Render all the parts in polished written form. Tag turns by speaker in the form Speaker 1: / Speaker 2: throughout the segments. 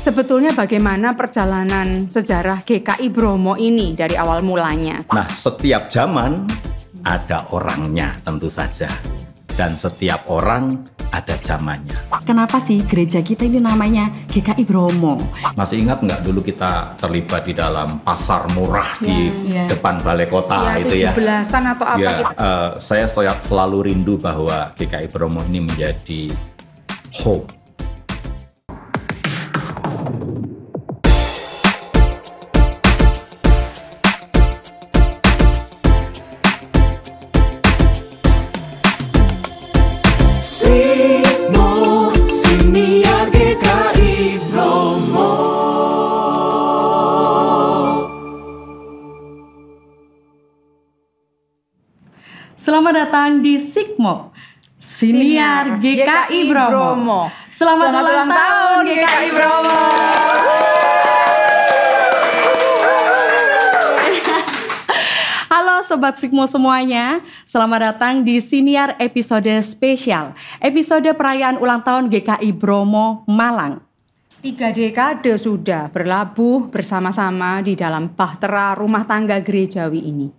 Speaker 1: Sebetulnya bagaimana perjalanan sejarah GKI Bromo ini dari awal mulanya?
Speaker 2: Nah, setiap zaman ada orangnya tentu saja. Dan setiap orang ada zamannya.
Speaker 3: Kenapa sih gereja kita ini namanya GKI Bromo?
Speaker 2: Masih ingat nggak dulu kita terlibat di dalam pasar murah di depan balai kota itu ya?
Speaker 1: 17-an atau apa
Speaker 2: ya,
Speaker 1: gitu?
Speaker 2: Saya selalu rindu bahwa GKI Bromo ini menjadi hope.
Speaker 3: Selamat datang di Sigmo, Siniar GKI Bromo. Selamat ulang tahun GKI Bromo. Halo Sobat Sigmo semuanya, selamat datang di Siniar episode spesial, episode perayaan ulang tahun GKI Bromo Malang.
Speaker 1: 3 dekade sudah berlabuh bersama-sama di dalam bahtera rumah tangga gerejawi ini.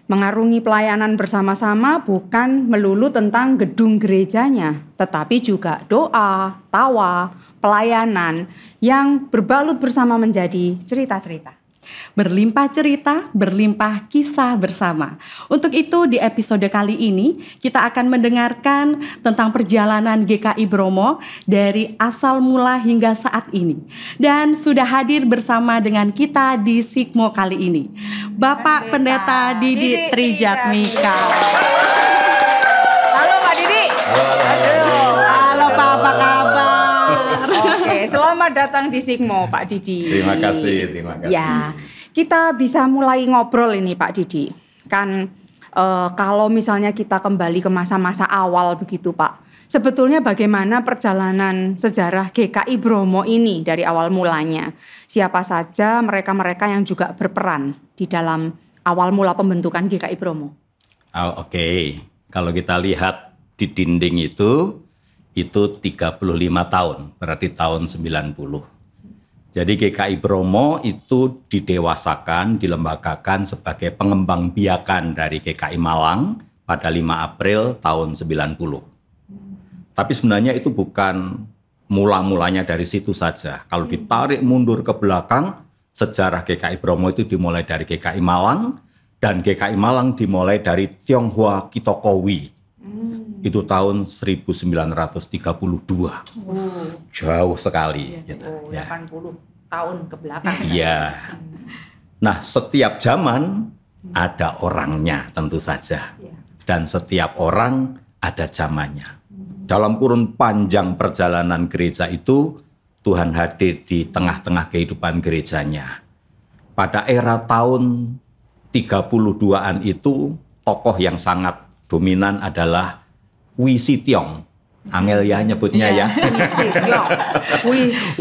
Speaker 1: Mengarungi pelayanan bersama-sama bukan melulu tentang gedung gerejanya, tetapi juga doa, tawa, pelayanan yang berbalut bersama menjadi cerita-cerita.
Speaker 3: Berlimpah cerita, berlimpah kisah bersama. Untuk itu di episode kali ini kita akan mendengarkan tentang perjalanan GKI Bromo dari asal mula hingga saat ini. Dan sudah hadir bersama dengan kita di Sigmo kali ini, Bapak Pendeta Didi Trijatmika.
Speaker 1: Halo Pak Didi. Halo Pak, apa kabar? Oke, selamat datang di Sigmo Pak Didi.
Speaker 2: Terima kasih.
Speaker 1: Ya, kita bisa mulai ngobrol ini Pak Didi. Kan kalau misalnya kita kembali ke masa-masa awal begitu Pak. Sebetulnya bagaimana perjalanan sejarah GKI Bromo ini dari awal mulanya? Siapa saja mereka-mereka yang juga berperan di dalam awal mula pembentukan GKI Bromo?
Speaker 2: Oke. Kalau kita lihat di dinding itu 35 tahun, berarti tahun 90. Jadi GKI Bromo itu didewasakan, dilembagakan sebagai pengembang biakan dari GKI Malang pada 5 April tahun 90. Tapi sebenarnya itu bukan mula-mulanya dari situ saja. Kalau ditarik mundur ke belakang, sejarah GKI Bromo itu dimulai dari GKI Malang, dan GKI Malang dimulai dari Tionghoa Kitokowi. Itu tahun 1932. Jauh sekali. Gitu.
Speaker 1: 80 tahun ke belakang.
Speaker 2: Iya. Nah, setiap zaman ada orangnya tentu saja. Dan setiap orang ada zamannya. Dalam kurun panjang perjalanan gereja itu, Tuhan hadir di tengah-tengah kehidupan gerejanya. Pada era tahun 32-an itu, tokoh yang sangat dominan adalah Wi Si Tiong. Angel ya nyebutnya ya.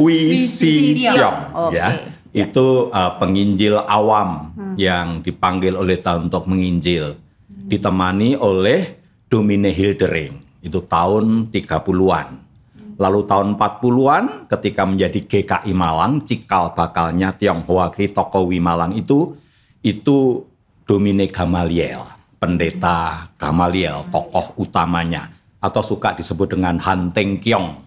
Speaker 2: Wi Si Tiong. Ya. Itu penginjil awam yang dipanggil oleh Tuhan untuk menginjil. Ditemani oleh Domine Hildering. Itu tahun 30-an. Lalu tahun 40-an ketika menjadi GKI Malang, cikal bakalnya Tionghoa Kitokowi Malang itu Domine Gamaliel. Pendeta Gamaliel, tokoh utamanya, atau suka disebut dengan Han Teng Kiong.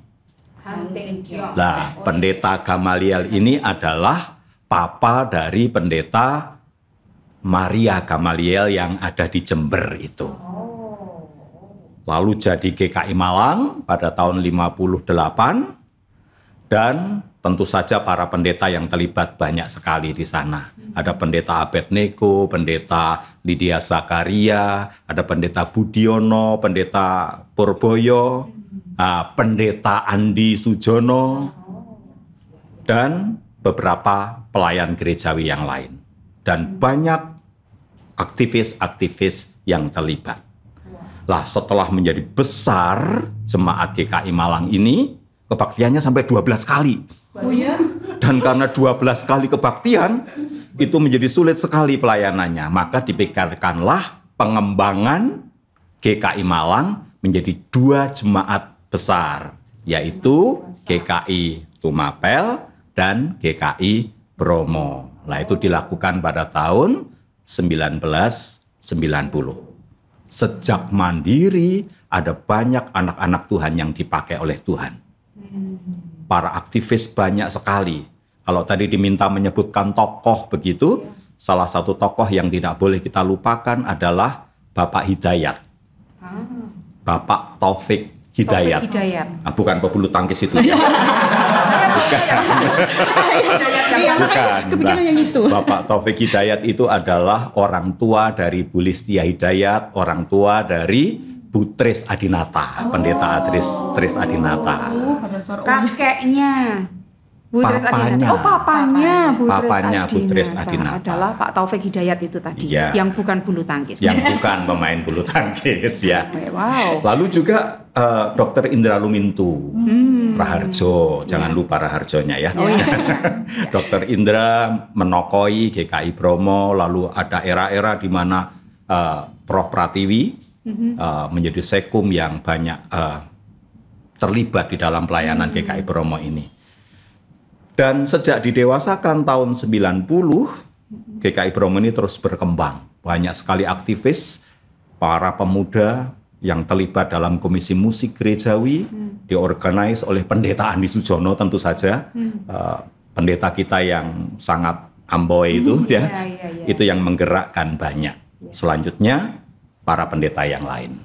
Speaker 2: Nah, pendeta Gamaliel ini adalah papa dari pendeta Maria Gamaliel yang ada di Jember itu. Lalu jadi GKI Malang pada tahun 58, dan tentu saja para pendeta yang terlibat banyak sekali di sana. Ada pendeta Abednego, pendeta Lydia Zakaria, ada pendeta Budiono, pendeta Purboyo, pendeta Andi Sujono, dan beberapa pelayan gerejawi yang lain. Dan banyak aktivis-aktivis yang terlibat. Lah, setelah menjadi besar jemaat GKI Malang ini, kebaktiannya sampai 12 kali.
Speaker 1: Oh ya?
Speaker 2: Dan karena 12 kali kebaktian, itu menjadi sulit sekali pelayanannya. Maka dipikirkanlah pengembangan GKI Malang menjadi 2 jemaat besar, yaitu GKI Tumapel dan GKI Bromo. Nah, itu dilakukan pada tahun 1990. Sejak mandiri ada banyak anak-anak Tuhan yang dipakai oleh Tuhan. Para aktivis banyak sekali. Kalau tadi diminta menyebutkan tokoh begitu, salah satu tokoh yang tidak boleh kita lupakan adalah Bapak Hidayat. Bapak Taufik Hidayat. Bukan pebulu tangkis itu. Ya. Bukan.
Speaker 3: Yang itu.
Speaker 2: Bapak Taufik Hidayat itu adalah orang tua dari Bu Listia Hidayat, orang tua dari Bu Tris Adinata, pendeta Tris Adinata.
Speaker 1: Kakeknya Bu Tris Adinata.
Speaker 2: Papanya
Speaker 1: Bu
Speaker 2: Tris Adinata
Speaker 1: adalah Pak Taufik Hidayat itu tadi,
Speaker 2: ya,
Speaker 1: yang bukan bulu tangkis.
Speaker 2: Yang bukan pemain bulu tangkis ya.
Speaker 1: Wow.
Speaker 2: Lalu juga Dr. Indra Lumintu Raharjo, jangan lupa Raharjonya ya. Dr. Indra menokoi GKI Bromo, lalu ada era-era di mana Prof. Pratiwi menjadi sekum yang banyak terlibat di dalam pelayanan GKI Bromo ini. Dan sejak didewasakan tahun 90, GKI Bromo ini terus berkembang. Banyak sekali aktivis, para pemuda yang terlibat dalam komisi musik gerejawi, diorganize oleh pendeta Andi Sujono tentu saja. Pendeta kita yang sangat amboy itu itu yang menggerakkan banyak. Selanjutnya para pendeta yang lain.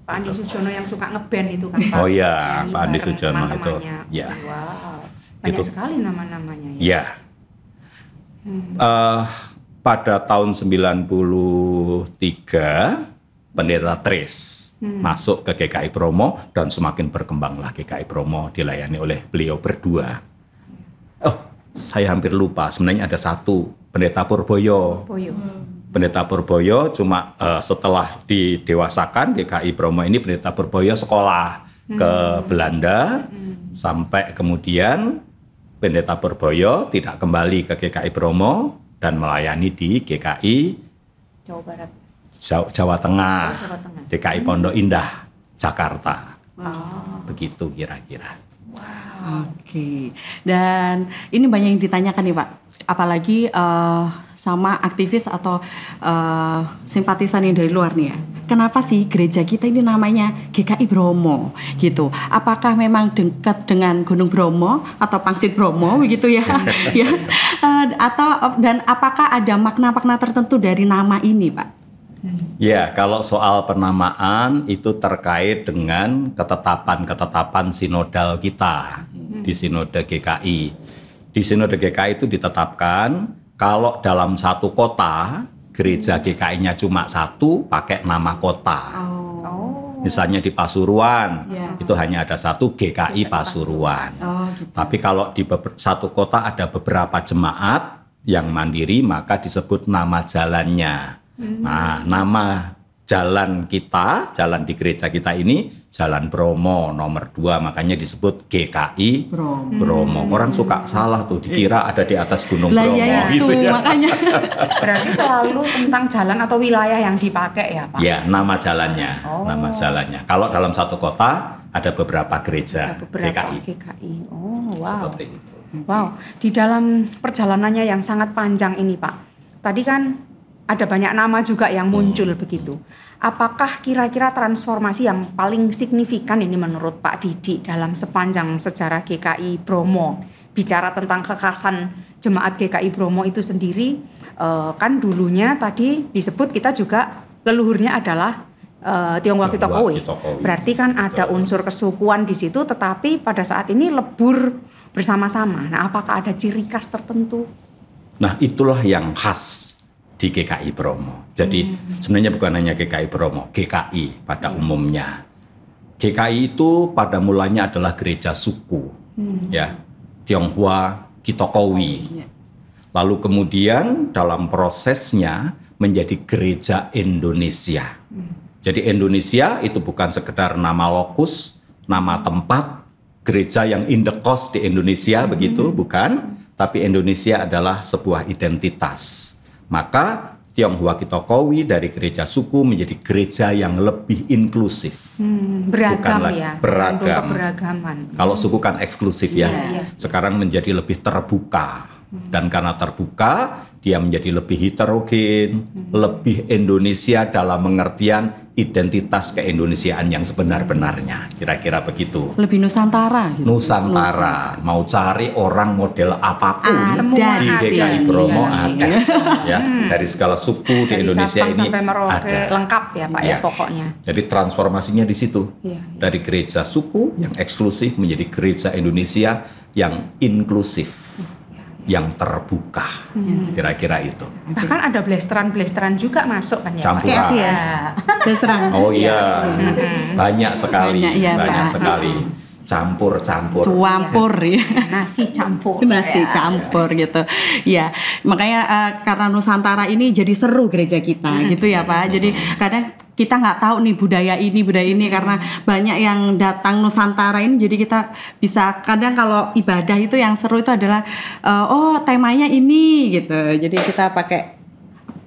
Speaker 1: Pak Andi Sujono yang suka ngeband itu kan Pak?
Speaker 2: Oh iya, Pak Andi Sujono itu. Ya.
Speaker 1: Wow. Banyak sekali nama-namanya
Speaker 2: ya. Pada tahun 93 Pendeta Tris masuk ke GKI Bromo dan semakin berkembanglah GKI Bromo dilayani oleh beliau berdua. Oh, saya hampir lupa, sebenarnya ada satu, Pendeta Purboyo. Pendeta Purboyo cuma setelah didewasakan GKI Bromo ini, Pendeta Purboyo sekolah ke Belanda sampai kemudian Pendeta Purboyo tidak kembali ke GKI Bromo dan melayani di GKI
Speaker 1: Jawa Barat,
Speaker 2: Jawa Tengah, DKI Pondok Indah, Jakarta. Begitu kira-kira.
Speaker 3: Oke. Dan ini banyak yang ditanyakan nih Pak, apalagi sama aktivis atau simpatisan yang dari luar nih ya. Kenapa sih gereja kita ini namanya GKI Bromo gitu? Apakah memang dekat dengan Gunung Bromo atau Pangsit Bromo begitu ya? Ya. Dan apakah ada makna-makna tertentu dari nama ini, Pak?
Speaker 2: Ya, kalau soal penamaan itu terkait dengan ketetapan sinodal kita di Sinode GKI. Di Sinode GKI itu ditetapkan kalau dalam satu kota gereja GKI-nya cuma satu, pakai nama kota. Misalnya di Pasuruan, itu hanya ada satu GKI Pasuruan. Gitu. Tapi kalau di satu kota ada beberapa jemaat yang mandiri, maka disebut nama jalannya. Nah, nama jalan kita, jalan di gereja kita ini, Jalan Bromo nomor 2, makanya disebut GKI Bromo. Orang suka salah tuh, dikira ada di atas Gunung Bromo.
Speaker 3: Ya, gitu ya. Makanya.
Speaker 1: Berarti selalu tentang jalan atau wilayah yang dipakai ya Pak?
Speaker 2: Ya, nama jalannya. Nama jalannya. Kalau dalam satu kota ada beberapa gereja GKI.
Speaker 1: Oh, wow.
Speaker 2: Seperti itu.
Speaker 1: Wow, di dalam perjalanannya yang sangat panjang ini Pak, tadi kan ada banyak nama juga yang muncul begitu. Apakah kira-kira transformasi yang paling signifikan ini menurut Pak Didi dalam sepanjang sejarah GKI Bromo? Bicara tentang kekhasan jemaat GKI Bromo itu sendiri, kan dulunya tadi disebut kita juga leluhurnya adalah Tionghoa Kitokowe. Berarti kan ada unsur kesukuan di situ, tetapi pada saat ini lebur bersama-sama. Nah, apakah ada ciri khas tertentu?
Speaker 2: Nah, itulah yang khas di GKI Bromo. Jadi sebenarnya bukan hanya GKI Bromo, GKI pada umumnya. GKI itu pada mulanya adalah gereja suku, ya, Tionghoa Kitokowe. Lalu kemudian dalam prosesnya menjadi gereja Indonesia. Jadi Indonesia itu bukan sekedar nama lokus, nama tempat, gereja yang indekos di Indonesia begitu, bukan. Tapi Indonesia adalah sebuah identitas. Maka Tionghoa Kitokowi dari gereja suku menjadi gereja yang lebih inklusif.
Speaker 1: Beragam ya.
Speaker 2: Beragam.
Speaker 1: Keberagaman.
Speaker 2: Kalau suku kan eksklusif ya. Sekarang menjadi lebih terbuka. Dan karena terbuka, dia menjadi lebih heterogen, lebih Indonesia dalam pengertian identitas keindonesiaan yang sebenar-benarnya. Kira-kira begitu.
Speaker 3: Lebih Nusantara. Gitu.
Speaker 2: Nusantara. Mau cari orang model apapun di GKI Bromo ada. Ya, dari segala suku di Indonesia ini
Speaker 1: sampai Merauke,
Speaker 2: ada.
Speaker 1: lengkap ya Pak ya pokoknya.
Speaker 2: Jadi transformasinya di situ. Dari gereja suku yang eksklusif menjadi gereja Indonesia yang inklusif. Yang terbuka, kira-kira itu.
Speaker 1: Bahkan ada blasteran juga masuk kan ya?
Speaker 2: Campuran.
Speaker 3: Blasteran.
Speaker 2: Oh iya, banyak sekali,
Speaker 3: banyak
Speaker 2: sekali. Campur-campur.
Speaker 3: Campur ya.
Speaker 1: Nasi campur.
Speaker 3: Nasi campur gitu. Ya, makanya karena Nusantara ini jadi seru gereja kita gitu ya Pak. Jadi kadang kita nggak tahu nih budaya ini karena banyak yang datang Nusantara ini, jadi kita bisa kadang kalau ibadah itu yang seru itu adalah temanya ini gitu. Jadi kita pakai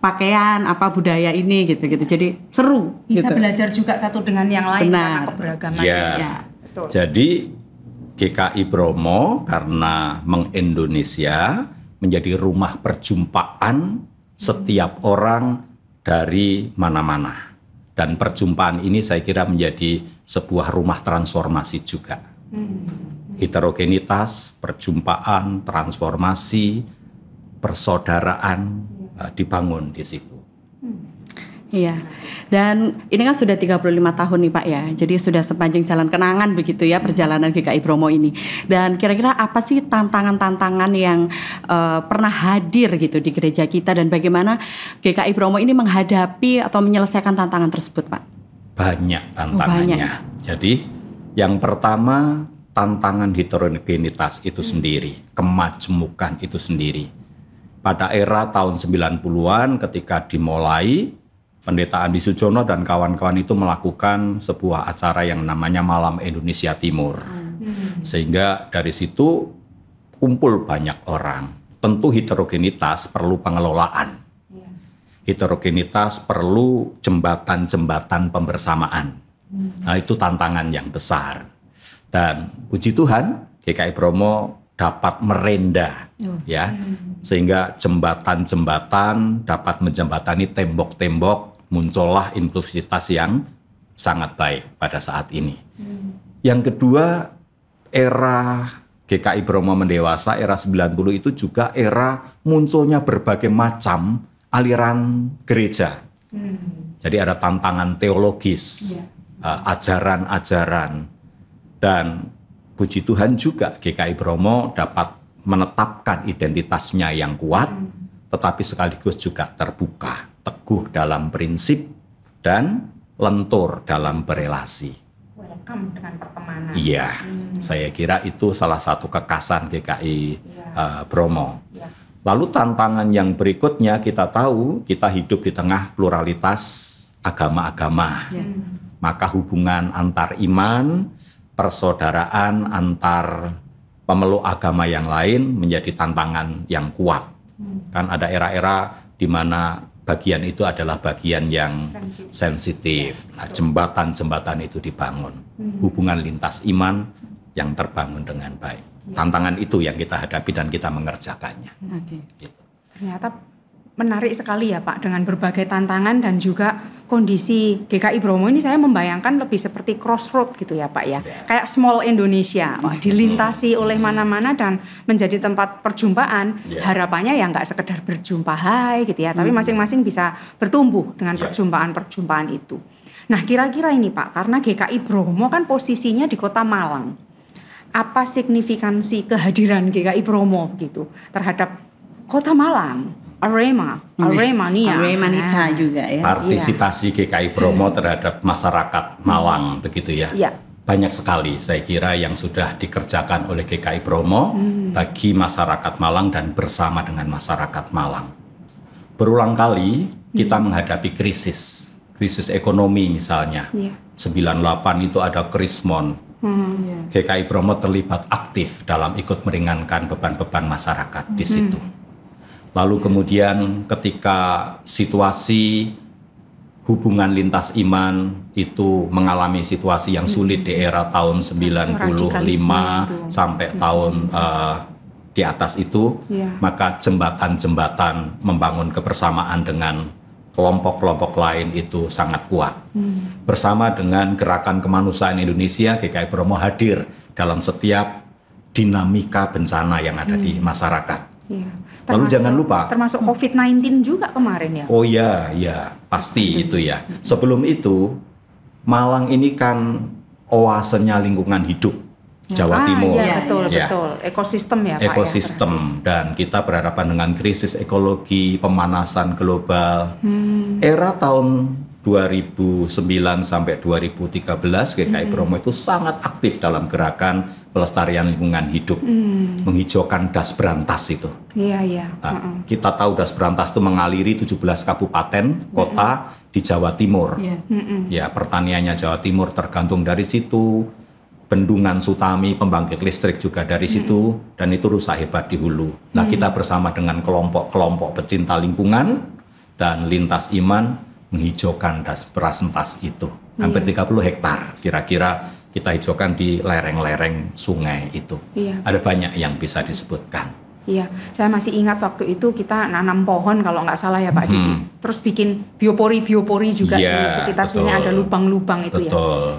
Speaker 3: pakaian apa budaya ini gitu. Jadi seru.
Speaker 1: Bisa
Speaker 3: gitu.
Speaker 1: belajar juga satu dengan yang lain karena keberagaman.
Speaker 2: Ya. Jadi GKI Bromo karena meng-Indonesia menjadi rumah perjumpaan setiap orang dari mana-mana. Dan perjumpaan ini saya kira menjadi sebuah rumah transformasi juga. Heterogenitas, perjumpaan, transformasi, persaudaraan dibangun di situ.
Speaker 3: Iya, dan ini kan sudah 35 tahun nih Pak ya, jadi sudah sepanjang jalan kenangan begitu ya perjalanan GKI Bromo ini. Dan kira-kira apa sih tantangan-tantangan yang pernah hadir gitu di gereja kita, dan bagaimana GKI Bromo ini menghadapi atau menyelesaikan tantangan tersebut Pak?
Speaker 2: Banyak tantangannya. Jadi yang pertama tantangan heterogenitas itu sendiri, kemajemukan itu sendiri. Pada era tahun 90-an ketika dimulai, Pendeta Andi Sujono dan kawan-kawan itu melakukan sebuah acara yang namanya Malam Indonesia Timur. Sehingga dari situ kumpul banyak orang. Tentu heterogenitas perlu pengelolaan. Heterogenitas perlu jembatan-jembatan pembersamaan. Nah itu tantangan yang besar. Dan puji Tuhan GKI Bromo dapat merendah ya, sehingga jembatan-jembatan dapat menjembatani tembok-tembok, muncullah inklusivitas yang sangat baik pada saat ini. Yang kedua, era GKI Bromo mendewasa, era 90 itu juga era munculnya berbagai macam aliran gereja. Jadi ada tantangan teologis, ajaran-ajaran, dan puji Tuhan juga GKI Bromo dapat menetapkan identitasnya yang kuat, tetapi sekaligus juga terbuka, teguh dalam prinsip, dan lentur dalam berelasi.
Speaker 1: Welcome dengan pertemanan.
Speaker 2: Iya, saya kira itu salah satu kekasan GKI Bromo. Lalu tantangan yang berikutnya, kita tahu kita hidup di tengah pluralitas agama-agama. Maka hubungan antar iman, persaudaraan antar pemeluk agama yang lain menjadi tantangan yang kuat. Kan ada era-era di mana bagian itu adalah bagian yang sensitif. Nah, jembatan-jembatan itu dibangun. Hubungan lintas iman yang terbangun dengan baik. Tantangan itu yang kita hadapi dan kita mengerjakannya. Gitu.
Speaker 1: Ternyata menarik sekali ya Pak, dengan berbagai tantangan dan juga kondisi GKI Bromo ini saya membayangkan lebih seperti crossroad gitu ya Pak ya. Kayak small Indonesia, dilintasi oleh mana-mana dan menjadi tempat perjumpaan. Harapannya ya nggak sekedar berjumpa hai gitu ya, tapi masing-masing bisa bertumbuh dengan perjumpaan-perjumpaan itu. Nah kira-kira ini Pak, karena GKI Bromo kan posisinya di Kota Malang. Apa signifikansi kehadiran GKI Bromo begitu terhadap Kota Malang? Aremania
Speaker 3: juga ya.
Speaker 2: Partisipasi GKI Bromo terhadap masyarakat Malang begitu ya. Banyak sekali saya kira yang sudah dikerjakan oleh GKI Bromo bagi masyarakat Malang dan bersama dengan masyarakat Malang. Berulang kali kita menghadapi krisis ekonomi misalnya. 98 itu ada Krismon. GKI Bromo terlibat aktif dalam ikut meringankan beban-beban masyarakat di situ. Lalu kemudian ketika situasi hubungan lintas iman itu mengalami situasi yang sulit di era tahun 95 sampai tahun di atas itu, maka jembatan-jembatan membangun kebersamaan dengan kelompok-kelompok lain itu sangat kuat. Bersama dengan Gerakan Kemanusiaan Indonesia, GKI Bromo hadir dalam setiap dinamika bencana yang ada di masyarakat. Lalu jangan lupa,
Speaker 1: termasuk COVID-19 juga kemarin ya.
Speaker 2: Oh ya, pasti itu ya. Sebelum itu, Malang ini kan oasenya lingkungan hidup Jawa Timur.
Speaker 1: Betul. Ekosistem ya Pak.
Speaker 2: Ekosistem dan kita berhadapan dengan krisis ekologi, pemanasan global. Era tahun 2009 sampai 2013 GKI Bromo itu sangat aktif dalam gerakan pelestarian lingkungan hidup, menghijaukan das berantas itu. Kita tahu das berantas itu mengaliri 17 kabupaten kota di Jawa Timur. Ya, pertaniannya Jawa Timur tergantung dari situ. Bendungan Sutami, pembangkit listrik juga dari situ, dan itu rusak hebat di hulu. Nah, kita bersama dengan kelompok-kelompok pecinta lingkungan dan lintas iman menghijaukan das berantas itu. Hampir 30 hektar kira-kira kita hijaukan di lereng-lereng sungai itu. Ada banyak yang bisa disebutkan.
Speaker 1: Iya, saya masih ingat waktu itu kita nanam pohon kalau nggak salah ya Pak Didi. Terus bikin biopori juga di sekitar sini ada lubang-lubang itu ya.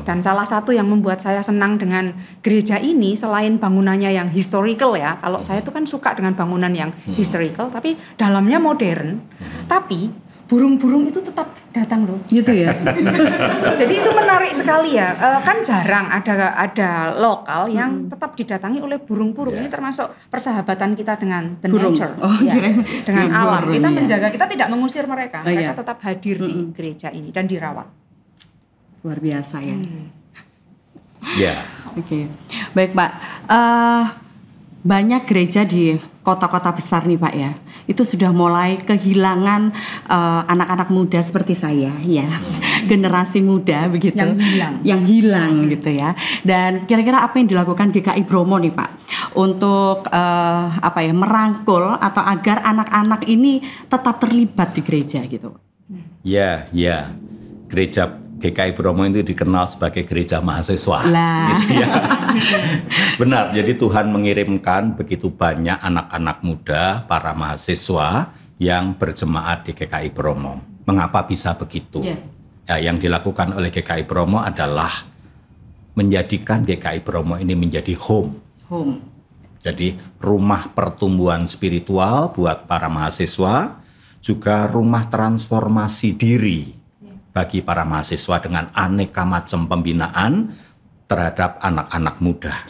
Speaker 1: Dan salah satu yang membuat saya senang dengan gereja ini selain bangunannya yang historical ya. Kalau saya itu kan suka dengan bangunan yang historical, tapi dalamnya modern. Tapi burung-burung itu tetap datang loh.
Speaker 3: Gitu ya.
Speaker 1: Jadi itu menarik sekali ya. Kan jarang ada lokal yang tetap didatangi oleh burung-burung. Ini termasuk persahabatan kita dengan the nature, dengan alam. Kita menjaga, kita tidak mengusir mereka. Mereka tetap hadir di gereja ini dan dirawat.
Speaker 3: Luar biasa ya.
Speaker 2: Oke.
Speaker 3: Baik Pak. Banyak gereja di kota-kota besar nih Pak ya, itu sudah mulai kehilangan anak-anak muda seperti saya ya, generasi muda begitu, yang hilang gitu ya. Dan kira-kira apa yang dilakukan GKI Bromo nih Pak untuk merangkul atau agar anak-anak ini tetap terlibat di gereja gitu?
Speaker 2: Ya, gereja GKI Bromo itu dikenal sebagai gereja mahasiswa. Gitu ya. Benar, jadi Tuhan mengirimkan begitu banyak anak-anak muda, para mahasiswa yang berjemaat di GKI Bromo. Mengapa bisa begitu? Ya, yang dilakukan oleh GKI Bromo adalah menjadikan GKI Bromo ini menjadi home. Jadi rumah pertumbuhan spiritual buat para mahasiswa, juga rumah transformasi diri bagi para mahasiswa dengan aneka macam pembinaan terhadap anak-anak muda.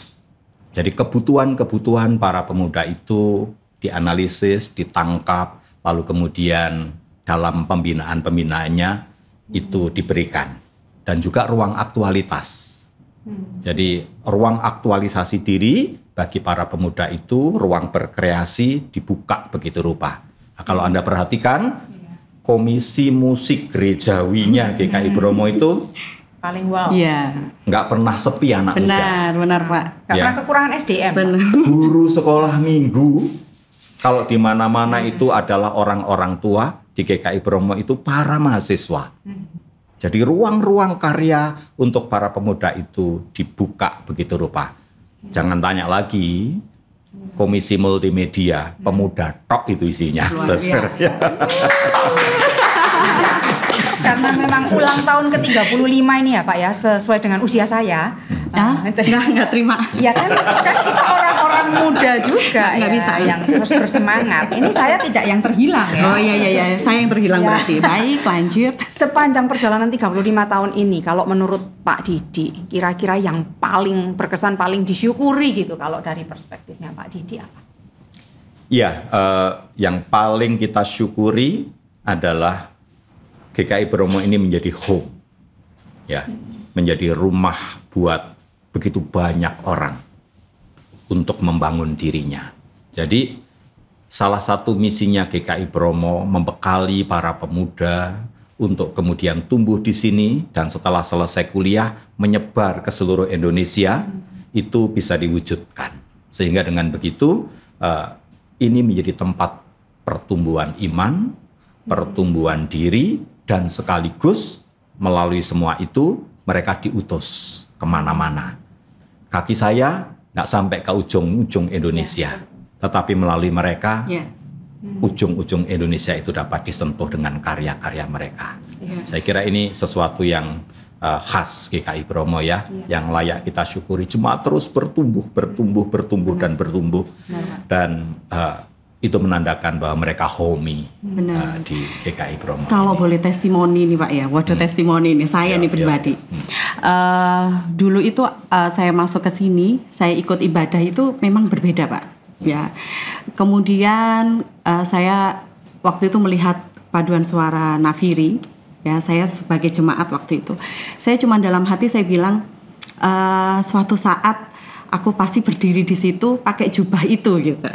Speaker 2: Jadi kebutuhan-kebutuhan para pemuda itu dianalisis, ditangkap, lalu kemudian dalam pembinaan-pembinaannya itu diberikan. Dan juga ruang aktualitas. Jadi ruang aktualisasi diri bagi para pemuda itu, ruang berkreasi dibuka begitu rupa. Nah, kalau Anda perhatikan, komisi musik gerejawinya GKI Bromo itu
Speaker 1: paling
Speaker 2: nggak pernah sepi anak muda.
Speaker 3: Benar Pak.
Speaker 1: Nggak pernah kekurangan SDM.
Speaker 2: Guru sekolah minggu, kalau di mana-mana itu adalah orang-orang tua, di GKI Bromo itu para mahasiswa. Jadi ruang-ruang karya untuk para pemuda itu dibuka begitu rupa. Jangan tanya lagi, komisi multimedia, pemuda tok itu isinya.
Speaker 1: Karena memang ulang tahun ke-35 ini ya Pak ya, sesuai dengan usia saya.
Speaker 3: Nggak terima.
Speaker 1: Ya kan kita orang-orang muda juga
Speaker 3: nggak bisa
Speaker 1: yang terus bersemangat. Ini saya tidak yang terhilang ya.
Speaker 3: Oh iya, saya yang terhilang berarti. Baik, lanjut.
Speaker 1: Sepanjang perjalanan 35 tahun ini, kalau menurut Pak Didi, kira-kira yang paling berkesan, paling disyukuri gitu kalau dari perspektifnya Pak Didi apa?
Speaker 2: Ya, yang paling kita syukuri adalah GKI Bromo ini menjadi home, ya, menjadi rumah buat begitu banyak orang untuk membangun dirinya. Jadi salah satu misinya GKI Bromo membekali para pemuda untuk kemudian tumbuh di sini dan setelah selesai kuliah menyebar ke seluruh Indonesia, itu bisa diwujudkan. Sehingga dengan begitu ini menjadi tempat pertumbuhan iman, pertumbuhan diri, dan sekaligus melalui semua itu mereka diutus kemana-mana. Kaki saya nggak sampai ke ujung-ujung Indonesia, tetapi melalui mereka ujung-ujung Indonesia itu dapat disentuh dengan karya-karya mereka. Saya kira ini sesuatu yang khas GKI Bromo yang layak kita syukuri. Jemaat terus bertumbuh dan bertumbuh, dan itu menandakan bahwa mereka homey di GKI Bromo.
Speaker 3: Kalau boleh testimoni nih Pak ya, waduh testimoni nih saya nih pribadi. Dulu itu saya masuk ke sini, saya ikut ibadah itu memang berbeda Pak. Ya, kemudian saya waktu itu melihat paduan suara Nafiri. Ya, saya sebagai jemaat waktu itu, saya cuma dalam hati saya bilang suatu saat aku pasti berdiri di situ pakai jubah itu gitu.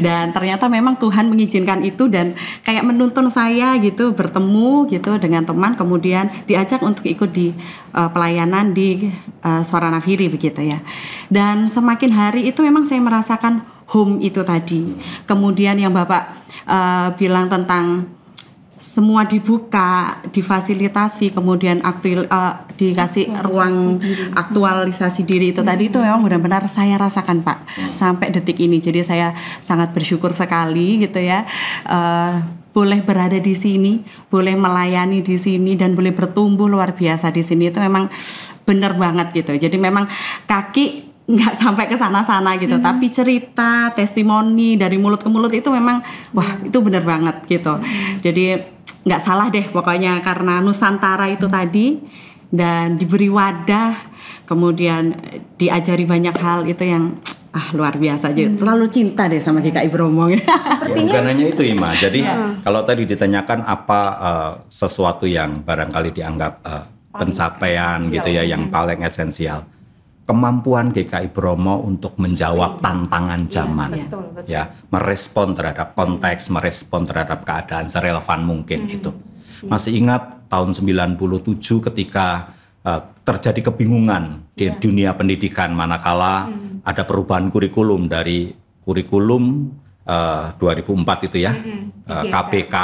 Speaker 3: Dan ternyata memang Tuhan mengizinkan itu dan kayak menuntun saya gitu bertemu gitu dengan teman, kemudian diajak untuk ikut di pelayanan di Suara Nafiri begitu ya. Dan semakin hari itu memang saya merasakan home itu tadi. Kemudian yang Bapak bilang tentang semua dibuka, difasilitasi, kemudian dikasih ruang aktualisasi diri itu tadi itu memang benar-benar saya rasakan Pak sampai detik ini. Jadi saya sangat bersyukur sekali gitu ya, boleh berada di sini, boleh melayani di sini, dan boleh bertumbuh luar biasa di sini. Itu memang benar banget gitu. Jadi memang kaki nggak sampai ke sana-sana gitu, tapi cerita, testimoni dari mulut ke mulut itu memang wah itu benar banget gitu. Jadi nggak salah deh pokoknya karena Nusantara itu tadi, dan diberi wadah, kemudian diajari banyak hal itu yang luar biasa. Jadi terlalu cinta deh sama GKI Bromo.
Speaker 2: Sepertinya bukan hanya itu Ima. Jadi kalau tadi ditanyakan apa sesuatu yang barangkali dianggap pencapaian gitu ya, yang paling esensial. Kemampuan GKI Bromo untuk menjawab tantangan zaman, ya, merespon terhadap konteks, merespon terhadap keadaan serelevan mungkin itu. Masih ingat tahun 97 ketika terjadi kebingungan di dunia pendidikan manakala ada perubahan kurikulum dari kurikulum 2004 itu ya, KPK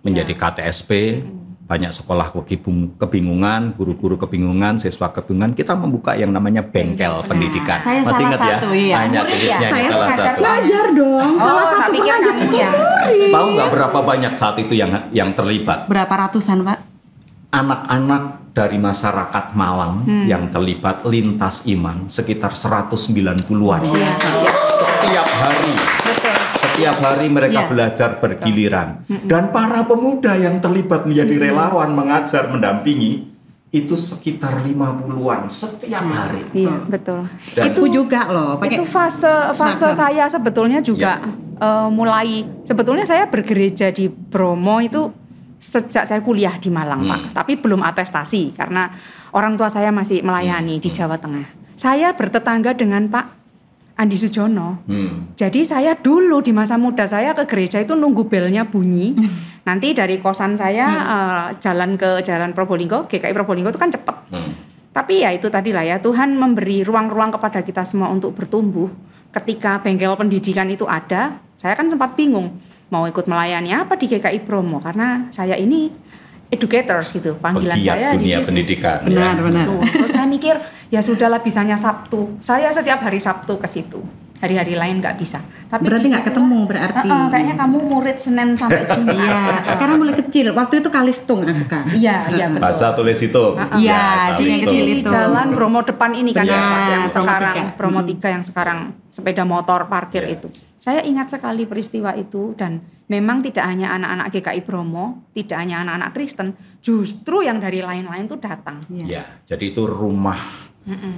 Speaker 2: menjadi KTSP. Banyak sekolah kebingungan, guru-guru kebingungan, siswa kebingungan. Kita membuka yang namanya bengkel pendidikan.
Speaker 3: Saya
Speaker 2: masih ingat ya? Banyak tulisnya
Speaker 3: saya
Speaker 2: salah satu.
Speaker 3: Belajar dong, salah satu pengajar ya.
Speaker 2: Tahu nggak berapa banyak saat itu yang terlibat?
Speaker 3: Berapa ratusan Pak?
Speaker 2: Anak-anak dari masyarakat Malang yang terlibat lintas iman sekitar 190-an. Setiap hari. Setiap hari mereka belajar bergiliran. Dan para pemuda yang terlibat menjadi relawan, mengajar, mendampingi, itu sekitar 50-an setiap hari.
Speaker 1: Iya, betul.
Speaker 2: Dan
Speaker 3: itu juga loh.
Speaker 1: Itu fase saya sebetulnya juga mulai, sebetulnya saya bergereja di Bromo itu sejak saya kuliah di Malang Pak. Tapi belum atestasi karena orang tua saya masih melayani di Jawa Tengah. Saya bertetangga dengan Pak Andi Sujono. Jadi saya dulu di masa muda saya ke gereja itu nunggu belnya bunyi. Nanti dari kosan saya jalan ke Jalan Probolinggo, GKI Probolinggo itu kan cepet. Tapi ya itu tadi lah ya, Tuhan memberi ruang-ruang kepada kita semua untuk bertumbuh. Ketika bengkel pendidikan itu ada, saya kan sempat bingung mau ikut melayani apa di GKI Bromo karena saya ini educators gitu, panggilan saya di
Speaker 2: dunia
Speaker 1: situ.
Speaker 2: pendidikan.
Speaker 3: Benar.
Speaker 1: Terus saya mikir ya sudahlah, bisanya Sabtu. Saya setiap hari Sabtu ke situ. Hari-hari lain nggak bisa. Tapi
Speaker 3: berarti nggak ketemu berarti.
Speaker 1: Kayaknya kamu murid Senin sampai Jumat.
Speaker 3: Iya, karena mulai kecil. Waktu itu Kalistung aku kan.
Speaker 1: Iya betul.
Speaker 2: Baca tulis itu.
Speaker 3: Iya, jadi yang kecil itu.
Speaker 1: Jalan Bromo depan ini kan yang
Speaker 3: Bromo
Speaker 1: sekarang
Speaker 3: 3.
Speaker 1: Bromo 3 yang sekarang sepeda motor parkir itu. Saya ingat sekali peristiwa itu, dan memang tidak hanya anak-anak GKI Bromo, tidak hanya anak-anak Kristen, justru yang dari lain-lain tuh datang.
Speaker 2: Ya, jadi itu rumah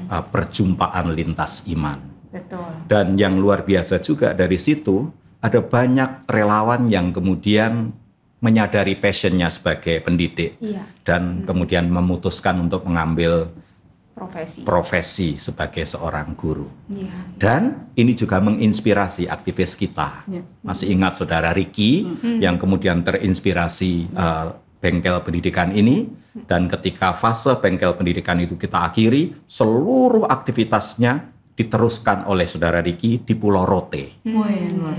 Speaker 2: perjumpaan lintas iman.
Speaker 1: Betul.
Speaker 2: Dan yang luar biasa juga dari situ ada banyak relawan yang kemudian menyadari passionnya sebagai pendidik dan kemudian memutuskan untuk mengambil profesi sebagai seorang guru. Dan ini juga menginspirasi aktivis kita. Masih ingat saudara Riki yang kemudian terinspirasi bengkel pendidikan ini, dan ketika fase bengkel pendidikan itu kita akhiri, seluruh aktivitasnya diteruskan oleh Saudara Riki di Pulau Rote.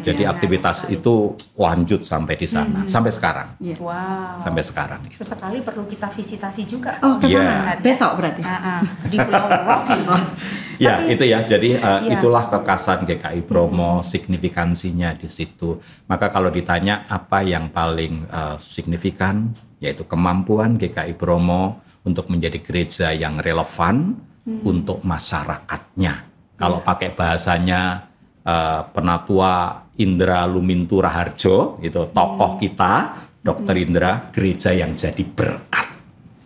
Speaker 2: Jadi aktivitas itu lanjut sampai di sana, sampai sekarang.
Speaker 1: Wow.
Speaker 2: Sampai sekarang.
Speaker 1: Sesekali perlu kita visitasi juga.
Speaker 3: Oh, ke sana. Besok berarti.
Speaker 1: Di Pulau Rote.
Speaker 2: Ya, itu ya. Jadi itulah kekasan GKI Bromo, signifikansinya di situ. Maka kalau ditanya apa yang paling signifikan, yaitu kemampuan GKI Bromo untuk menjadi gereja yang relevan untuk masyarakatnya. Kalau pakai bahasanya Penatua Indra Lumintu Raharjo, itu tokoh kita, Dr. Indra, gereja yang jadi berkat.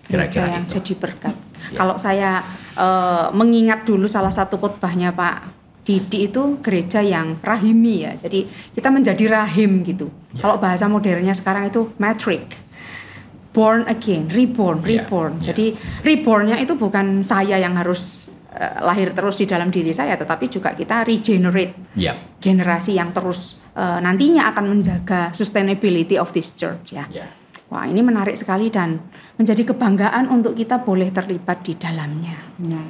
Speaker 1: Kira-kira yang jadi berkat. Kalau saya mengingat dulu salah satu khotbahnya Pak Didi itu gereja yang rahimi ya. Jadi kita menjadi rahim gitu. Kalau bahasa modernnya sekarang itu matric. Born again, reborn. Jadi reborn-nya itu bukan saya yang harus lahir terus di dalam diri saya, tetapi juga kita regenerate generasi yang terus nantinya akan menjaga sustainability of this church ya. Wah, ini menarik sekali dan menjadi kebanggaan untuk kita boleh terlibat di dalamnya,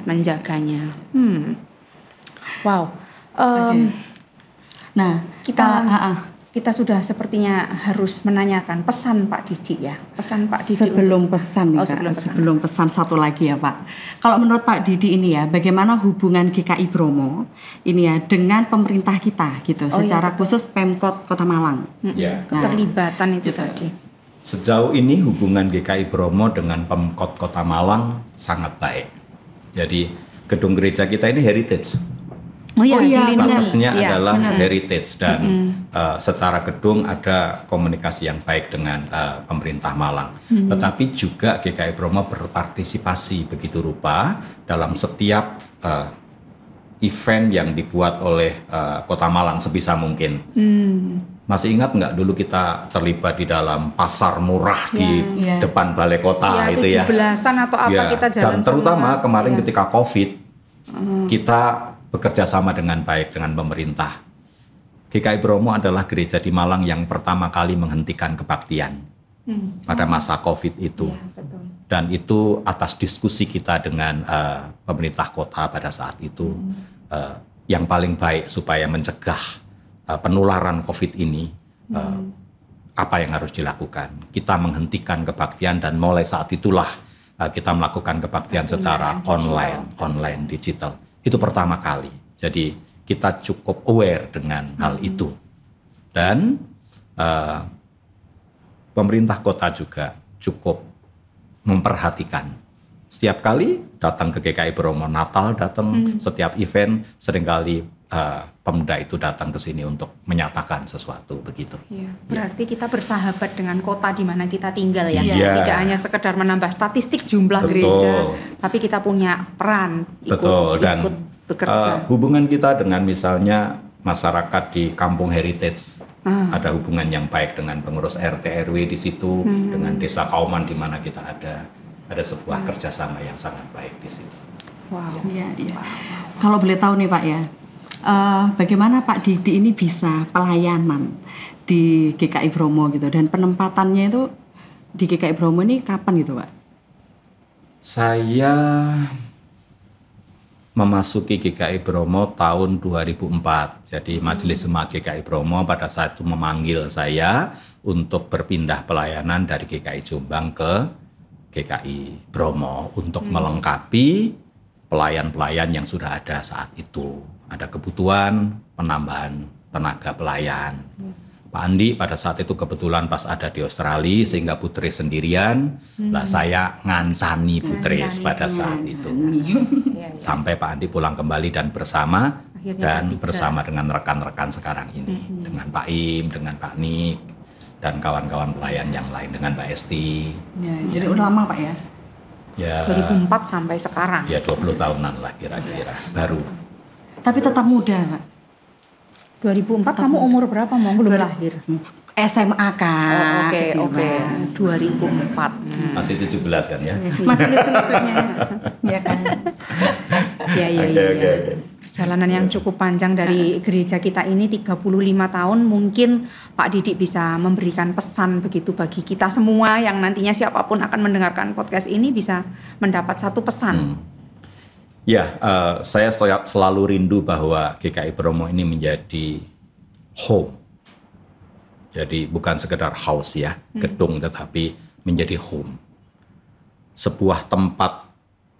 Speaker 1: menjaganya. Wow. Nah, kita sudah sepertinya harus menanyakan pesan Pak Didi ya. Pesan Pak Didi
Speaker 3: sebelum pesan satu lagi ya Pak. Kalau menurut Pak Didi ini ya, bagaimana hubungan GKI Bromo ini ya dengan pemerintah kita gitu, secara khusus Pemkot Kota Malang.
Speaker 1: Keterlibatan itu tadi.
Speaker 2: Sejauh ini hubungan GKI Bromo dengan Pemkot Kota Malang sangat baik. Jadi gedung gereja kita ini heritage. Statusnya adalah heritage dan secara gedung ada komunikasi yang baik dengan pemerintah Malang. Tetapi juga GKI Bromo berpartisipasi begitu rupa dalam setiap event yang dibuat oleh Kota Malang sebisa mungkin. Masih ingat nggak dulu kita terlibat di dalam pasar murah di depan balai kota itu ya?
Speaker 1: 17-an atau apa kita jalan.
Speaker 2: Dan terutama kemarin ketika COVID kita bekerja sama dengan baik dengan pemerintah. GKI Bromo adalah gereja di Malang yang pertama kali menghentikan kebaktian pada masa COVID itu. Dan itu atas diskusi kita dengan pemerintah kota pada saat itu. Yang paling baik supaya mencegah penularan COVID ini, apa yang harus dilakukan? Kita menghentikan kebaktian dan mulai saat itulah kita melakukan kebaktian secara online, digital. Itu pertama kali. Jadi kita cukup aware dengan hal itu. Dan pemerintah kota juga cukup memperhatikan. Setiap kali datang ke GKI Bromo, Natal datang, setiap event seringkali pemuda itu datang ke sini untuk menyatakan sesuatu begitu.
Speaker 1: Berarti kita bersahabat dengan kota di mana kita tinggal ya. Tidak hanya sekedar menambah statistik jumlah gereja, tapi kita punya peran ikut bekerja.
Speaker 2: Hubungan kita dengan misalnya masyarakat di Kampung Heritage, ada hubungan yang baik dengan pengurus RT RW di situ, dengan Desa Kauman di mana kita ada sebuah kerjasama yang sangat baik di situ.
Speaker 3: Kalau boleh tahu nih Pak ya, bagaimana Pak Didi ini bisa pelayanan di GKI Bromo gitu, dan penempatannya itu di GKI Bromo ini kapan gitu Pak?
Speaker 2: Saya memasuki GKI Bromo tahun 2004. Jadi Majelis Jemaat GKI Bromo pada saat itu memanggil saya untuk berpindah pelayanan dari GKI Jombang ke GKI Bromo untuk melengkapi pelayan-pelayan yang sudah ada saat itu. Ada kebutuhan penambahan tenaga pelayan. Pak Andi pada saat itu kebetulan pas ada di Australia sehingga Putri sendirian. Lah saya ngansani Putri pada saat itu. Sampai Pak Andi pulang kembali dan bersama bersama dengan rekan-rekan sekarang ini. Dengan Pak Im, dengan Pak Nik, dan kawan-kawan pelayan yang lain, dengan Mbak Esti.
Speaker 3: Jadi udah lama Pak ya?
Speaker 1: 2004 sampai sekarang.
Speaker 2: Ya 20 tahunan lah kira-kira, baru.
Speaker 3: Tapi tetap muda Pak.
Speaker 1: 2004 kamu umur berapa? Belum lahir?
Speaker 3: SMA kan.
Speaker 1: Oke. 2004.
Speaker 2: Masih 17 kan ya?
Speaker 3: Masih lucu-lucunya. Iya kan?
Speaker 1: Iya. Perjalanan yang cukup panjang dari gereja kita ini 35 tahun, mungkin Pak Didi bisa memberikan pesan begitu bagi kita semua yang nantinya siapapun akan mendengarkan podcast ini bisa mendapat satu pesan.
Speaker 2: Ya, saya selalu rindu bahwa GKI Bromo ini menjadi home. Jadi bukan sekedar house ya, gedung, tetapi menjadi home. Sebuah tempat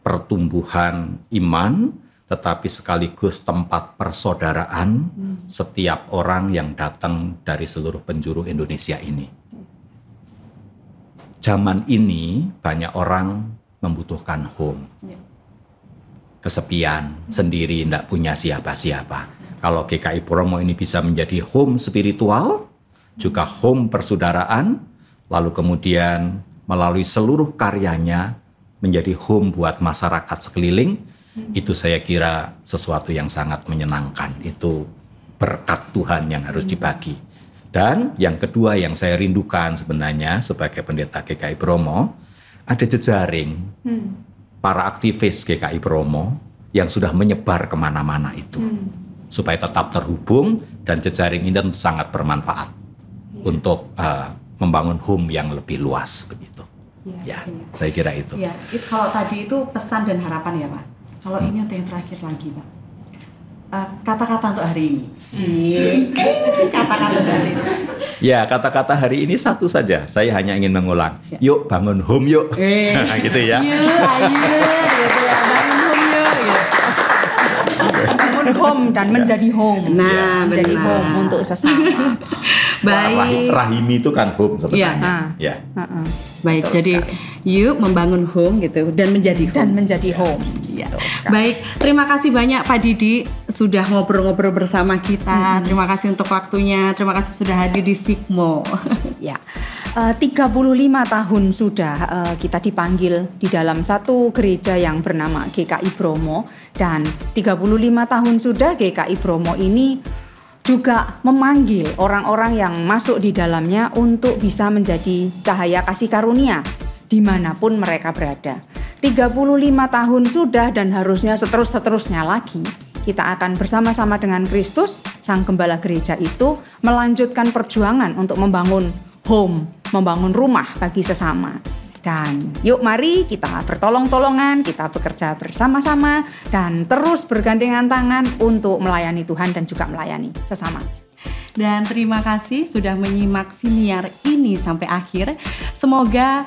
Speaker 2: pertumbuhan iman, tetapi sekaligus tempat persaudaraan setiap orang yang datang dari seluruh penjuru Indonesia ini. Zaman ini banyak orang membutuhkan home. Kesepian, sendiri, tidak punya siapa-siapa. Kalau GKI Bromo ini bisa menjadi home spiritual, juga home persaudaraan, lalu kemudian melalui seluruh karyanya menjadi home buat masyarakat sekeliling, itu saya kira sesuatu yang sangat menyenangkan. Itu berkat Tuhan yang harus dibagi. Dan yang kedua yang saya rindukan sebenarnya sebagai pendeta GKI Bromo, ada jejaring para aktivis GKI Bromo yang sudah menyebar kemana-mana itu. Supaya tetap terhubung dan jejaring ini tentu sangat bermanfaat untuk membangun home yang lebih luas begitu. Saya kira itu.
Speaker 3: Ya, kalau tadi itu pesan dan harapan ya Pak. Kalau ini untuk yang terakhir lagi Pak. Kata-kata untuk hari ini. Kata-kata hari ini.
Speaker 2: Ya, kata-kata hari ini satu saja. Saya hanya ingin mengulang. Yuk bangun home yuk. Gitu ya.
Speaker 3: Yuk, ayo gitu ya. Bangun home yuk. Gitu.
Speaker 1: Bangun home dan menjadi home.
Speaker 3: Nah,
Speaker 1: menjadi home untuk sesama.
Speaker 3: Baik.
Speaker 2: Rahimi itu kan home sebenarnya. Ya.
Speaker 3: Baik,
Speaker 1: betul
Speaker 3: jadi sekali. Yuk membangun home gitu dan menjadi home.
Speaker 1: Dan menjadi home.
Speaker 3: Ya. Baik, terima kasih banyak Pak Didi sudah ngobrol-ngobrol bersama kita. Terima kasih untuk waktunya. Terima kasih sudah hadir di Sigmo.
Speaker 1: Ya. 35 tahun sudah kita dipanggil di dalam satu gereja yang bernama GKI Bromo, dan 35 tahun sudah GKI Bromo ini juga memanggil orang-orang yang masuk di dalamnya untuk bisa menjadi cahaya kasih karunia dimanapun mereka berada. 35 tahun sudah dan harusnya seterusnya lagi kita akan bersama-sama dengan Kristus, Sang Gembala Gereja itu melanjutkan perjuangan untuk membangun home, membangun rumah bagi sesama. Dan yuk mari kita bertolong-tolongan, kita bekerja bersama-sama dan terus bergandengan tangan untuk melayani Tuhan dan juga melayani sesama.
Speaker 3: Dan terima kasih sudah menyimak siniar ini sampai akhir. Semoga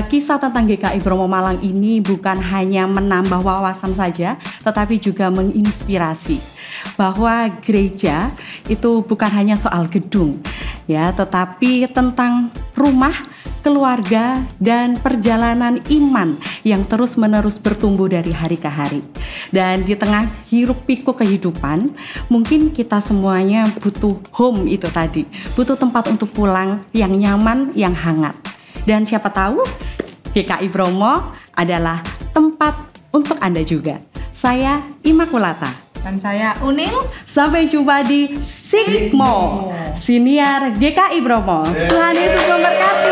Speaker 3: kisah tentang GKI Bromo Malang ini bukan hanya menambah wawasan saja, tetapi juga menginspirasi bahwa gereja itu bukan hanya soal gedung, ya, tetapi tentang rumah, keluarga, dan perjalanan iman yang terus-menerus bertumbuh dari hari ke hari. Dan di tengah hiruk pikuk kehidupan, mungkin kita semuanya butuh home itu tadi, butuh tempat untuk pulang yang nyaman, yang hangat. Dan siapa tahu GKI Bromo adalah tempat untuk Anda juga. Saya Immaculata.
Speaker 1: Dan saya Unil.
Speaker 3: Sampai jumpa di Sigmo, Siniar GKI Bromo. Tuhan Yesus memberkati.